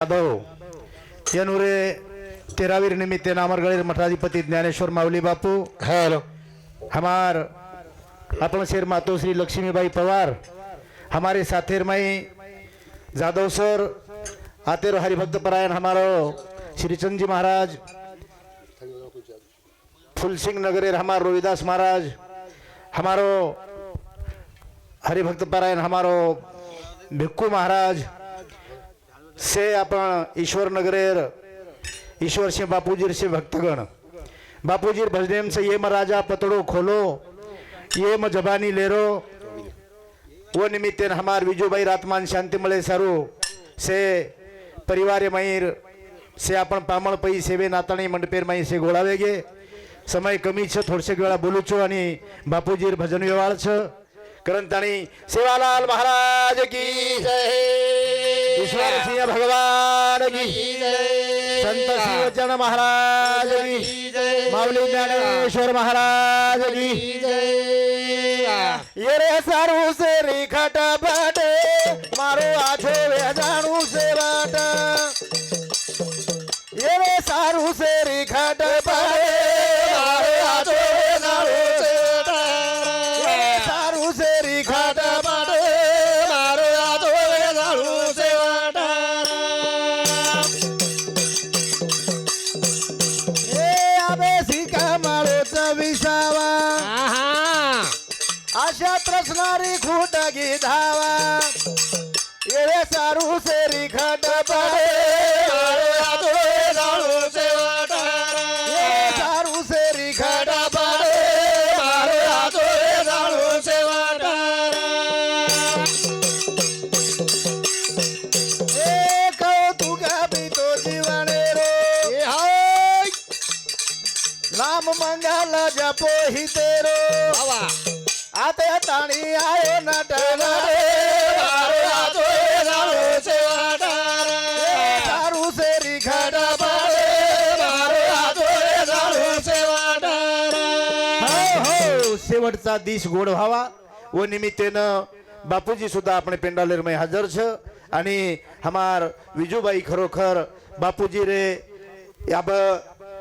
यादव यनुरे तेरावीर निमित्ते नामरगढ़ मठाधिपति ज्ञानेश्वर माउली बापू hello हमार अपन शेर मातो श्री लक्ष्मीबाई पवार हमारे साथेर मई Jadhav sir आतेरो हरिभक्त परायण हमारो श्रीचंद जी महाराज फुलसिंह नगरेर हमार रोहिदास महाराज हमारो हरिभक्त परायण हमारो भिक्खू महाराज से अपन ईश्वर नगरेर ईश्वर सिंह बापूजी से भक्तगण बापूजी भजनेम से ये राजा पतड़ो खोलो ये जबानी लेरो वो निमित्ते हमार विजूभाई आत्मान शांति मळे सारू से परिवार मईर से अपन पामण पई सेवे नाताणी मंडपेर मई से गोळावे गे समय कमी छ थोडसे वेळा बोलू छो आणि बापूजी भजन व्यवहार छ करंताणी सेवालाल महाराज की जय ईश्वर सिंह भगवान की जय संत शिवचरण महाराज की जय माऊली ज्ञानेश्वर महाराज की जय ये रे सारू से रेखट बाटे मारो आछो वे जानू से बाट ये रे सारू से रेखट बाटे मारो आछो वे जानू से सारू से रेखट बाटे मारो आछो वे जानू से विसावा आशा प्रश्नारी खूट धावा ये सारू से रिखट पडे सारू से रिखट पडे कौतुका भी तो जीवने रो नाम मंगल जपो ही तेरो आते ताणी आयो नटन सारू से रिखट पडे हो शेवटचा दिश गोड व्हावा व निमित्तेनं बापूजी सुद्धा आपण पेंडालेर मध्ये हजर छ आणि हमार विजूबाई खरोखर बापूजी रे याब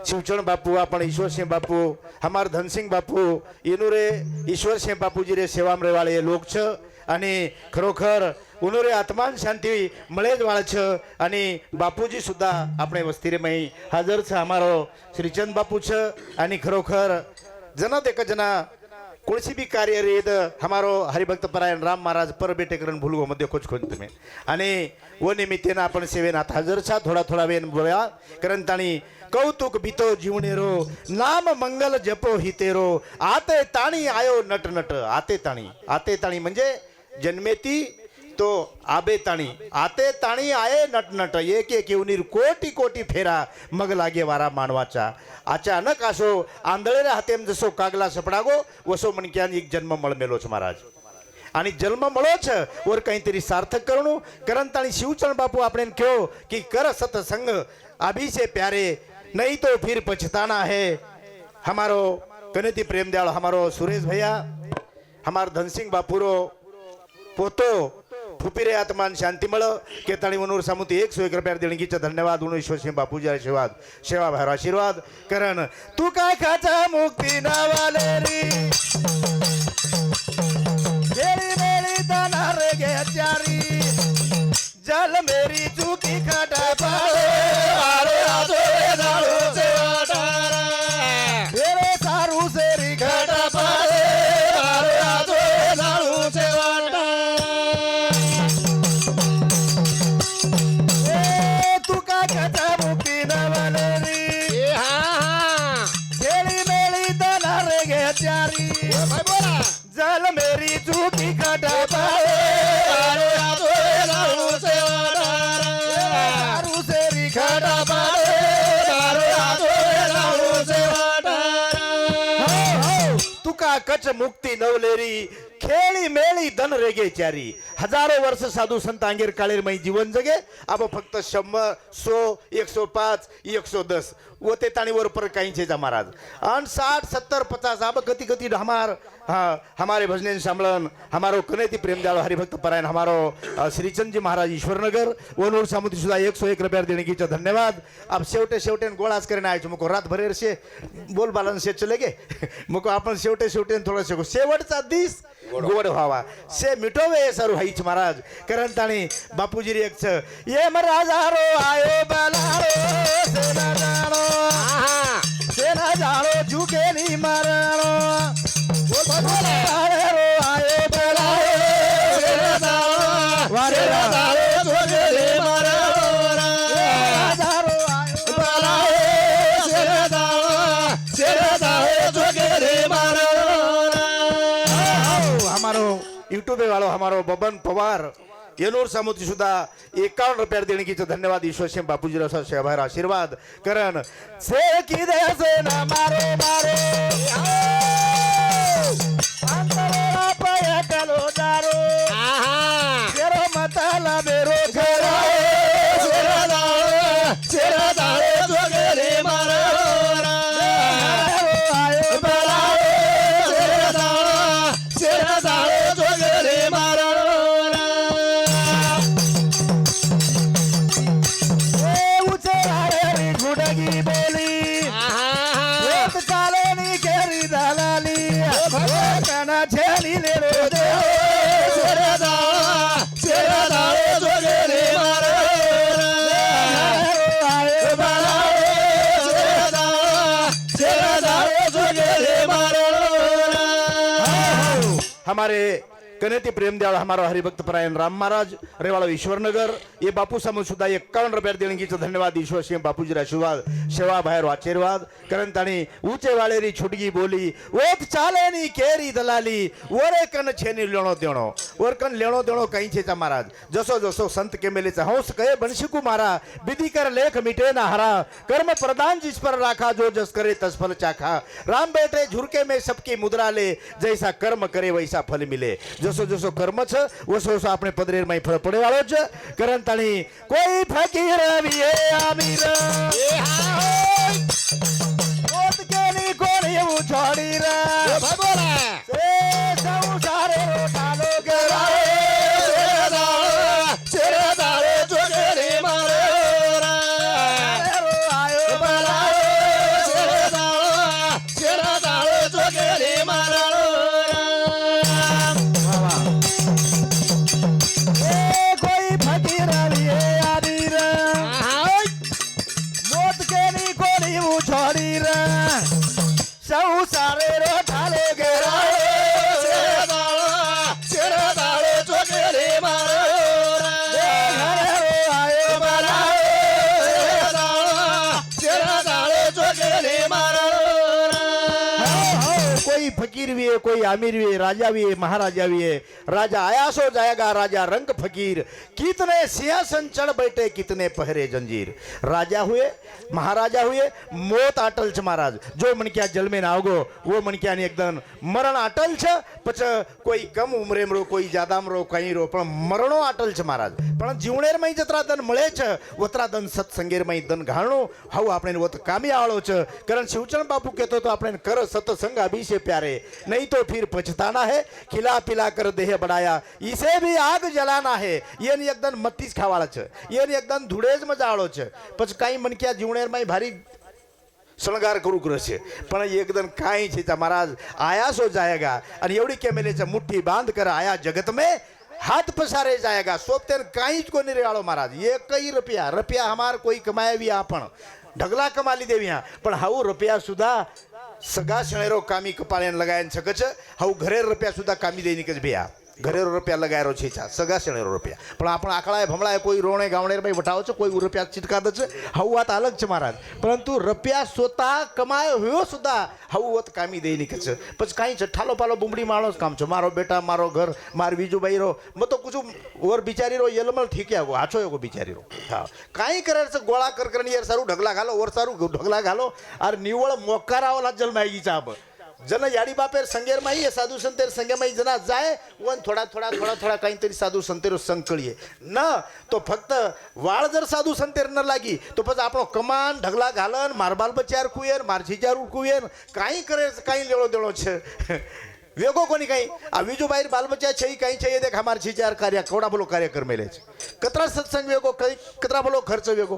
शिवचरण बापू अपन ईश्वर सिंह बापू हमार धनसिंह बापू इनुरे ईश्वर सिंह बापूजी रे सेवा वाले लोक छ आणि खरोखर उनुरे आत्मान शांती मळेज वाळ छ आणि बापूजी सुद्धा आपणे वस्तीरे मई हजर छ हमारो श्रीचंद बापू छ आणि खरोखर जना देख जना कोणसी भी कार्य रेद हमारो हरिभक्त परायण राम महाराज पर बेटे करण भूलगो मध्ये खोज खोज तुम्ही आणि वो निमित्तेनं आपण सेवेनात हजर छा थोडा थोडा वेन बोया कारण ताणी कौतुक बितो जीवनेरो नाम मंगल जपो हितेरो आते ताणी आयो नट नट आते ताणी म्हणजे जन्मेती तो आबे ताणी आते ताणी आये नट नट एक एक येऊनीर कोटी कोटी फेरा मग लागे वारा मानवाचा अचानक असो आंधळेल्या हातेम जसो कागला सपडागो वसो मनक्यान एक जन्म मळमेलोच महाराज आणि जन्म मळोच वर काहीतरी सार्थक करणू करंताणी शिवचरण बापू आपण क्यो की कर सत्संग अभी से प्यारे नहीं तो फिर पछताना है हमारो कनेती प्रेम दयाल हमारो सुरेश भैया हमार धनसिंह बापूरो पोतो फुपिरे आत्मान शांती मळ केताणी मनोर सामुती 101 रुपया देणगीचा धन्यवाद उनो ईश्वर सिंह बापूजी आशीर्वाद सेवा भार आशीर्वाद करण तू काय खाचा मुक्ती नावाले री गेली मेरी दानार गे चारी जल मेरी चुकी खटा पाले अरे आजो दारू से वाटारा मेरे सारू से रिखट पाले अरे आजो दारू से वाटारा ए तू का कथा मुक्ती नवले री हां गेली मेली दनार गे चारी भाई बोला जल मेरी चुकी खटा पाले अरे आजो दारू से तुका कच मुक्ती नवलेरी खेळी मेळी धन रेगे चारी हजारो वर्ष साधू संत अंगेर काळेरमय जीवन जगे अब फक्त 100 100 105 110 वो ते ताणीवर पर काही छे महाराज अन 60 70 50 अब गति गति हमार हमारे भजन सामलन हमारो कनेती प्रेमदयाल हरिभक्त परायण हमारो श्रीचंद जी महाराज ईश्वरनगर वनूर सामुद्री सुधा 101 रुपया देने की धन्यवाद। अब शेवटे शेवटे गोळाच करने आए मुको रात भरेर से बोल बालन से चले गे मुको आपण शेवटे शेवटे थोड़ा से शेवटचा दिस गोड व्हावा से मिटोवे सर हाईच महाराज कारण ताणी बापूजी रे एक ये महाराजारो आयो बालारो सेना जानो सेना जानो झुके नी मारानो बोल बालारो आयो बालारो सेना जानो वारे बालारो झुके नी मारानो महाराजारो आयो बालारो सेना जानो झुके नी मारानो हमारो यूट्यूब वालों हमारो बबन पवार येलोर सामुद्री सुधा 51 रुपया देने की धन्यवाद ईश्वर सिंह बापूजी रसा शेभार आशीर्वाद करण से की देसे ना मारो मारो अंतरा पाया कलो दारो तेरो मतला मेरो करो सेरा दारो जोगरे मारो हमारे कनेती प्रेमदयाल हमारा हरिभक्त परायण राम महाराज रेवाड़ा ईश्वरनगर ये बापू समूह सुधा 51 रुपया देने की धन्यवाद ईश्वर सिंह बापूजी आशीर्वाद सेवा भाई आशीर्वाद करण ताणी ऊंचे वालेरी छुटगी बोली ओत चाले नी केरी दलाली ओरे कन छेनी लेणो देणो ओर कन लेणो देणो कहीं छे महाराज जसो जसो संत के मेले हंस कहे बंशिकु मारा विधि कर लेख मिटे ना हरा कर्म प्रदान जिस पर राखा जो जस करे तस फल चाखा राम बेटे झुरके में सबकी मुद्रा ले जैसा कर्म करे वैसा फल मिले जसो जसो कर्म छ वसो वसो अपने पदरेर में फळ पडे वाळो छ कारण ताणी कोई फकीर विये आमीर ओत केनी कोणी उछोडी रे बोला से संसारे रोटालो गराए सेरे दारे जोगेरी मारे आयो बलाए सेरे दारे जोगेरी मारे फकीर भी है कोई आमिर भी है राजा भी है महाराजा भी है राजा आया सो जाएगा राजा रंग फकीर कितने सिंहासन चढ़ बैठे कितने पहरे जंजीर राजा हुए महाराजा हुए मौत अटल छ महाराज जो मन क्या जल में ना होगो वो मन क्या एकदम मरण अटल छ पछ कोई कम उम्रे में रो कोई ज्यादा में रो कहीं रो पण मरणो अटल छ महाराज पण जीवणेर में जत्रा दन मळे छ वत्रा दन सत्संगेर में दन घाणो हाउ आपणे वत कामी आळो छ कारण शिवचरण बापू कहतो तो आपणे कर सत्संग अभी से प्यारे नहीं तो फिर पछताना है खिला पिला कर देह बढ़ाया इसे भी आग जलाना है ये एकदम मत्तीस खावाळा छ ये एकदम धुड़ेज में जाळो छ पछ काही मनक्या जीवणेर में भारी शृंगार करू करશે पण एकदम काही छे महाराज आया सो जाएगा और एवढी केमेलेचा मुट्ठी बांध कर आया जगत में हाथ पसारे जाएगा सोपतेन काही को नहीं रेवाळो महाराज ये कई रुपया रुपया हमार कोई कमाया भी आपण ढगला कमाली देविया पण हाऊ रुपया सुधा सगा शणेरो कामी कपाळेन लगायन सकच हाऊ घरे रुपया सुधा कामी देनी कच भैया घरे रुपया लगायरो छे सगा शणेरो रुपया पण आपण आकळाय भमळाय कोई रोणे गावणेर भाई वटावो छ कोई रुपया चिटका दच हाऊ वात अलग छ महाराज परंतु रुपया स्वतः कमायो हुयो सुधा हाऊ वत कामी देनी कच पछ काई छ ठालो पालो बुमड़ी माणोस काम छ मारो बेटा मारो घर मार बीजू भाई रो म तो कुछ और बिचारी रो येलमल ठीक है आछो एगो बिचारी रो हां काई करे छ गोळा कर यार सारू ढगला घालो और सारू ढगला घालो और निवळ मोकारावाला जल मागी चाब जन याडी बापेर संगेर माई ये साधू संतेर संगे माई जना जाय वन थोडा थोडा थोडा थोडा काहीतरी साधू संतेर संकळीये न तो फक्त वाळ जर साधू संतेर न लागी तो પછી આપણો કમાન ઢગલા ઘાલન મારબાલ બચાર કુયેર મારછીચાર કુયેર કાઈ કરે કાઈ લેળો દેળો છે વેગો કોની કાઈ આ બીજો બાઈર બાલ બચ્ચા છે કાઈ છે એ દેખ અમાર છીચાર કાર્ય કોડા બોલો કાર્યક્રમ મેલે છે કતરા સત્સંગ વેગો કતરા બોલો ખર્ચ વેગો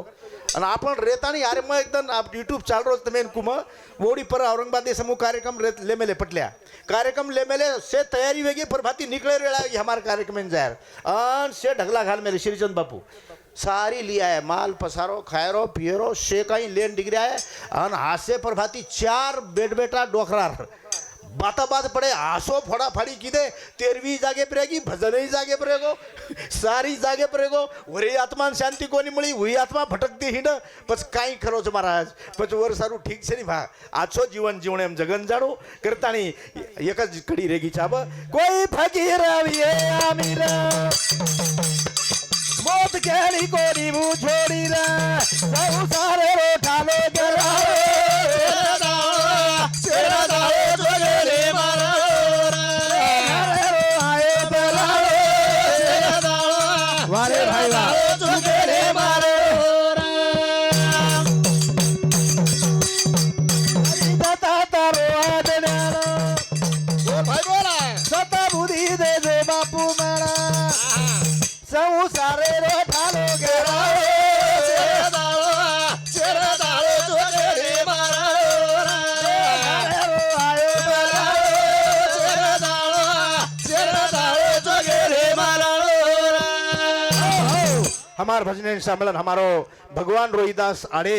અને આપણ રેતાની યાર માં એકદમ આપ YouTube ચાલ રો તમે કુમ મોડી પર औरंगाबाद समूह कार्यक्रम ले मेले पटल्या कार्यक्रम ले मेले से तयारी वेगी पर भाती निकले रेला हमार कार्यक्रम में जायर अन से ढगला घाल मेरे श्रीचंद बापू सारी लिया है माल पसारो खायरो पियरो से कहीं लेन डिग्रिया है अन हासे पर भाती 4 बेटा डोखरार बाता बात पड़े आसो फोड़ा फाड़ी कीधे 13वीं जागे पर रहेगी भजनही जागे पर रहेगो सारी जागे पर रहेगो वरी आत्मान शांति कोनी मिली वही आत्मा भटकती हिंड पछ काई खरो छ महाराज पछ वर सारू ठीक छे नी भा आछो जीवन जीवणे एम जगन जाणो करतानी एक ज कड़ी रेगी छाब कोई फकीर आविए आमीर मोत केली कोनी मु छोड़ी रे सब सारे रोठालो गरावे तेरा दावे जोरे मारो रे आए बलावे तेरा दावा वारे भाई वाह जोरे मारो हरि दाता तारो आदनारो ओ भाई बोला सता बुद्धि दे दे बापू मेरा सब सारे रोठालो गरावे तेरा दावा जोरे मारो हमार भजन सम्मेलन हमारो भगवान रोहिदास आड़े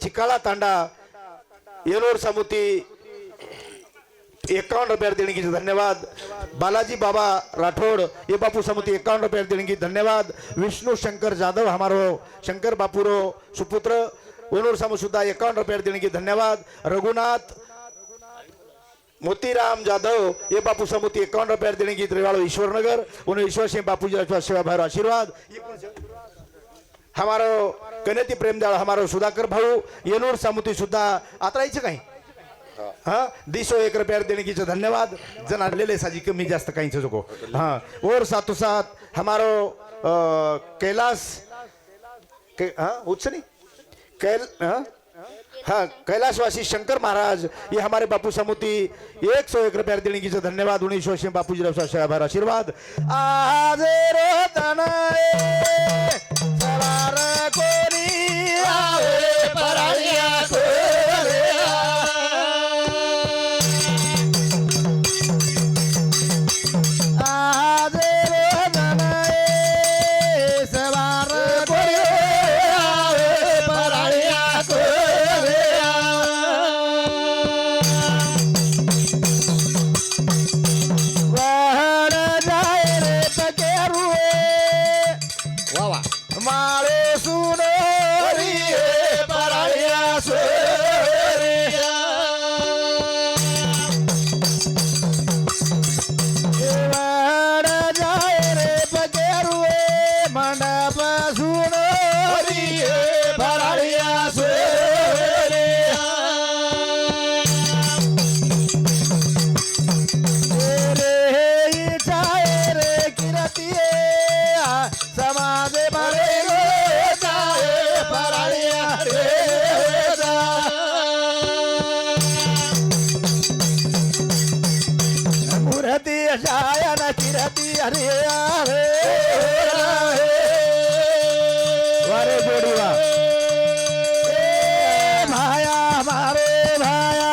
चिकाला तांडा येलोर समुति 51 रुपये देने की धन्यवाद बालाजी बाबा राठौड़ ये बापू समुति 51 रुपये देने की धन्यवाद विष्णु शंकर जादव हमारो शंकर बापूरो सुपुत्र येलोर समूह सुधा 51 रुपये देने की धन्यवाद रघुनाथ मोतीराम जादव ये बापू समुति 51 रुपये देने की त्रिवाड़ो ईश्वरनगर उन्हें ईश्वर सिंह बापू जी सेवा भाई आशीर्वाद हमारो कनेती प्रेमदाळ हमारो सुधाकर भाऊ येनूर समुति सुद्धा आतरायचं काही हाँ 201 रुपये देने की धन्यवाद जना लेले साजी कमी जास्त काही चुको हाँ और साथों साथ हमारो कैलाश हाँ उत्सनी हाँ कैलाशवासी शंकर महाराज ये हमारे बापू समुति 101 रुपये देने की धन्यवाद उन्हें ईश्वर सिंह बापू जी भाई आशीर्वाद आज सवार कोरी आवे परालिया आज सवार कोरी आवे परालिया मारे सुनो रे परालिया सोरिया वाड़ जाए रे पकेरुए मंडप सुनो रे परालिया सोरिया रे चाहे रे किरतिए समाज भरे मूर्ति जायन किरती हरे हरे वारे जोड़ीवा भाया मारे भाया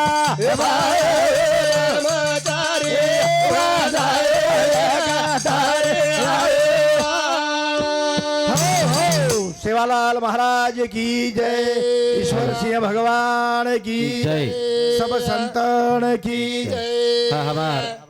सेवालाल महाराज की जय ईश्वर सिंह भगवान की जय सब संतन की जय हमार